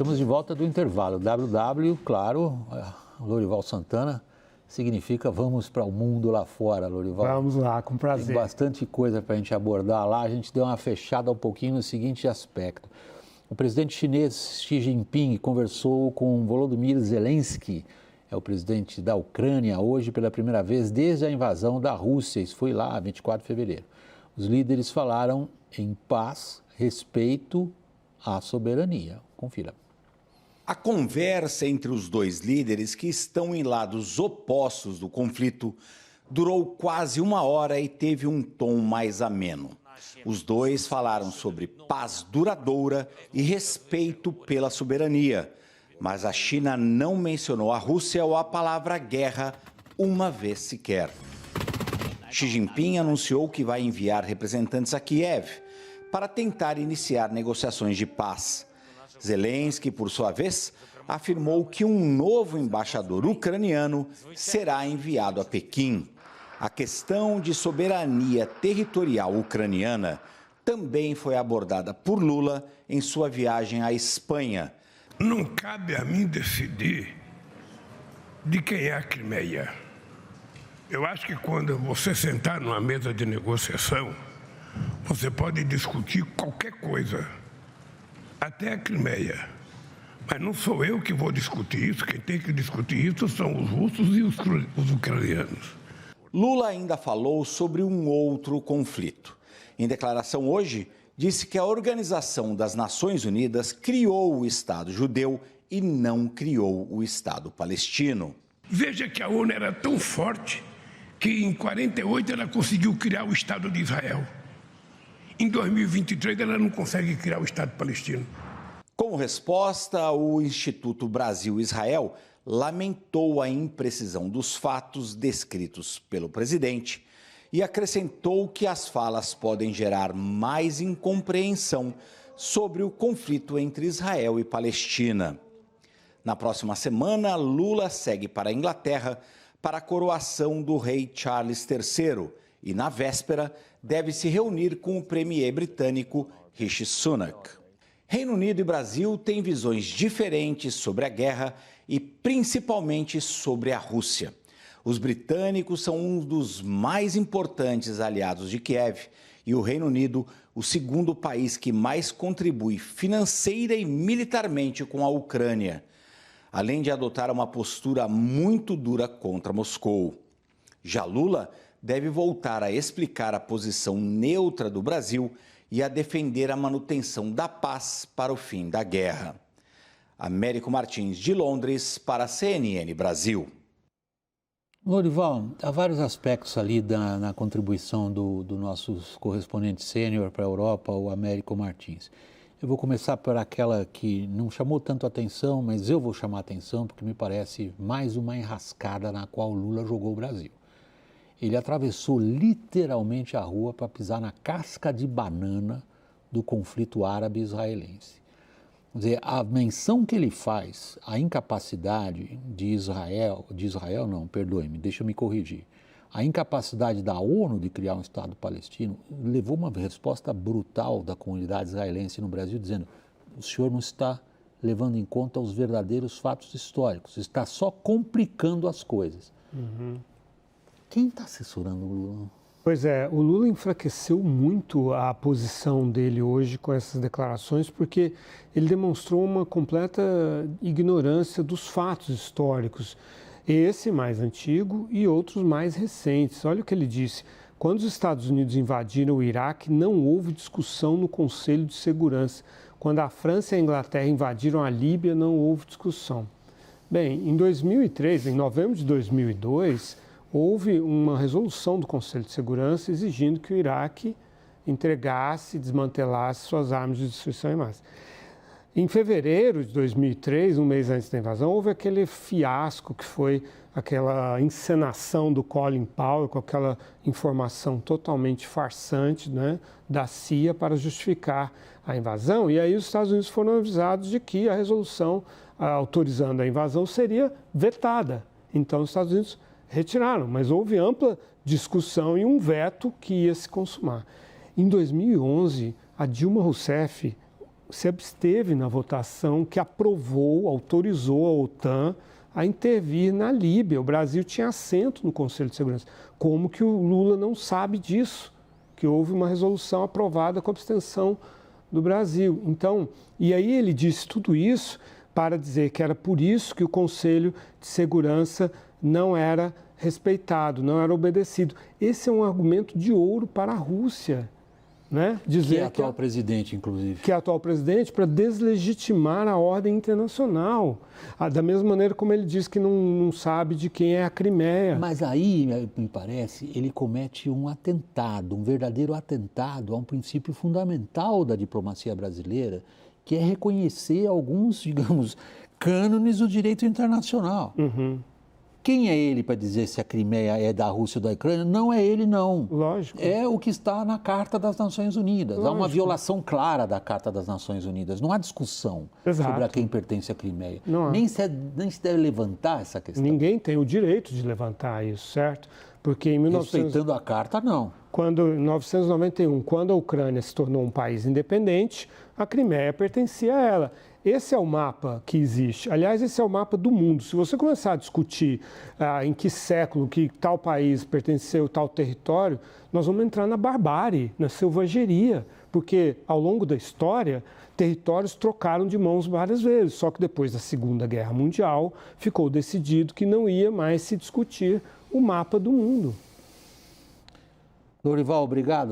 Estamos de volta do intervalo. WW, claro, Lorival Santana, significa vamos para o mundo lá fora, Lorival. Vamos lá, com prazer. Tem bastante coisa para a gente abordar lá. A gente deu uma fechada um pouquinho no seguinte aspecto. O presidente chinês Xi Jinping conversou com Volodymyr Zelensky, é o presidente da Ucrânia, hoje pela primeira vez desde a invasão da Rússia. Isso foi lá, 24 de fevereiro. Os líderes falaram em paz, respeito à soberania. Confira. A conversa entre os dois líderes, que estão em lados opostos do conflito, durou quase 1 hora e teve um tom mais ameno. Os dois falaram sobre paz duradoura e respeito pela soberania, mas a China não mencionou a Rússia ou a palavra guerra uma vez sequer. Xi Jinping anunciou que vai enviar representantes a Kiev para tentar iniciar negociações de paz. Zelensky, por sua vez, afirmou que um novo embaixador ucraniano será enviado a Pequim. A questão de soberania territorial ucraniana também foi abordada por Lula em sua viagem à Espanha. Não cabe a mim decidir de quem é a Crimeia. Eu acho que quando você sentar numa mesa de negociação, você pode discutir qualquer coisa, até a Crimeia. Mas não sou eu que vou discutir isso, quem tem que discutir isso são os russos e os ucranianos. Lula ainda falou sobre um outro conflito. Em declaração hoje, disse que a Organização das Nações Unidas criou o Estado judeu e não criou o Estado palestino. Veja que a ONU era tão forte que em 48 ela conseguiu criar o Estado de Israel. Em 2023 ela não consegue criar o Estado palestino. Como resposta, o Instituto Brasil-Israel lamentou a imprecisão dos fatos descritos pelo presidente e acrescentou que as falas podem gerar mais incompreensão sobre o conflito entre Israel e Palestina. Na próxima semana, Lula segue para a Inglaterra para a coroação do rei Charles III e, na véspera, deve se reunir com o premier britânico Rishi Sunak. Reino Unido e Brasil têm visões diferentes sobre a guerra e principalmente sobre a Rússia. Os britânicos são um dos mais importantes aliados de Kiev e o Reino Unido, o segundo país que mais contribui financeira e militarmente com a Ucrânia, além de adotar uma postura muito dura contra Moscou. Já Lula deve voltar a explicar a posição neutra do Brasil e a defender a manutenção da paz para o fim da guerra. Américo Martins, de Londres, para a CNN Brasil. Lorival, há vários aspectos ali na contribuição do nosso correspondente sênior para a Europa, o Américo Martins. Eu vou começar por aquela que não chamou tanto atenção, mas eu vou chamar atenção porque me parece mais uma enrascada na qual Lula jogou o Brasil. Ele atravessou literalmente a rua para pisar na casca de banana do conflito árabe-israelense. Quer dizer, a menção que ele faz à incapacidade deixa eu me corrigir. A incapacidade da ONU de criar um Estado palestino levou uma resposta brutal da comunidade israelense no Brasil, dizendo: o senhor não está levando em conta os verdadeiros fatos históricos, está só complicando as coisas. Quem está assessorando o Lula? Pois é, o Lula enfraqueceu muito a posição dele hoje com essas declarações, porque ele demonstrou uma completa ignorância dos fatos históricos, esse mais antigo e outros mais recentes. Olha o que ele disse: quando os Estados Unidos invadiram o Iraque, não houve discussão no Conselho de Segurança. Quando a França e a Inglaterra invadiram a Líbia, não houve discussão. Bem, em 2003, em novembro de 2002, houve uma resolução do Conselho de Segurança exigindo que o Iraque entregasse, desmantelasse suas armas de destruição em massa. Em fevereiro de 2003, um mês antes da invasão, houve aquele fiasco que foi aquela encenação do Colin Powell com aquela informação totalmente farsante, né, da CIA para justificar a invasão. E aí os Estados Unidos foram avisados de que a resolução autorizando a invasão seria vetada. Então os Estados Unidos retiraram, mas houve ampla discussão e um veto que ia se consumar. Em 2011, a Dilma Rousseff se absteve na votação que autorizou a OTAN a intervir na Líbia. O Brasil tinha assento no Conselho de Segurança. Como que o Lula não sabe disso? Que houve uma resolução aprovada com abstenção do Brasil. Então, e aí ele disse tudo isso para dizer que era por isso que o Conselho de Segurança não era respeitado, não era obedecido. Esse é um argumento de ouro para a Rússia, né? Dizer que é atual presidente, inclusive. Que é atual presidente, para deslegitimar a ordem internacional. Da mesma maneira como ele diz que não sabe de quem é a Crimeia. Mas aí, me parece, ele comete um atentado, um verdadeiro atentado a um princípio fundamental da diplomacia brasileira, que é reconhecer alguns, digamos, cânones do direito internacional. Uhum. Quem é ele para dizer se a Crimeia é da Rússia ou da Ucrânia? Não é ele, não. Lógico. É o que está na Carta das Nações Unidas. Lógico. Há uma violação clara da Carta das Nações Unidas. Não há discussão sobre a quem pertence a Crimeia. Nem se deve levantar essa questão. Ninguém tem o direito de levantar isso, certo? Porque em Respeitando a Carta, não. Em 1991, quando a Ucrânia se tornou um país independente, a Crimeia pertencia a ela. Esse é o mapa que existe. Aliás, esse é o mapa do mundo. Se você começar a discutir em que século, que tal país pertenceu a tal território, nós vamos entrar na barbárie, na selvageria, porque ao longo da história, territórios trocaram de mãos várias vezes. Só que depois da Segunda Guerra Mundial, ficou decidido que não ia mais se discutir o mapa do mundo. Lorival, obrigado.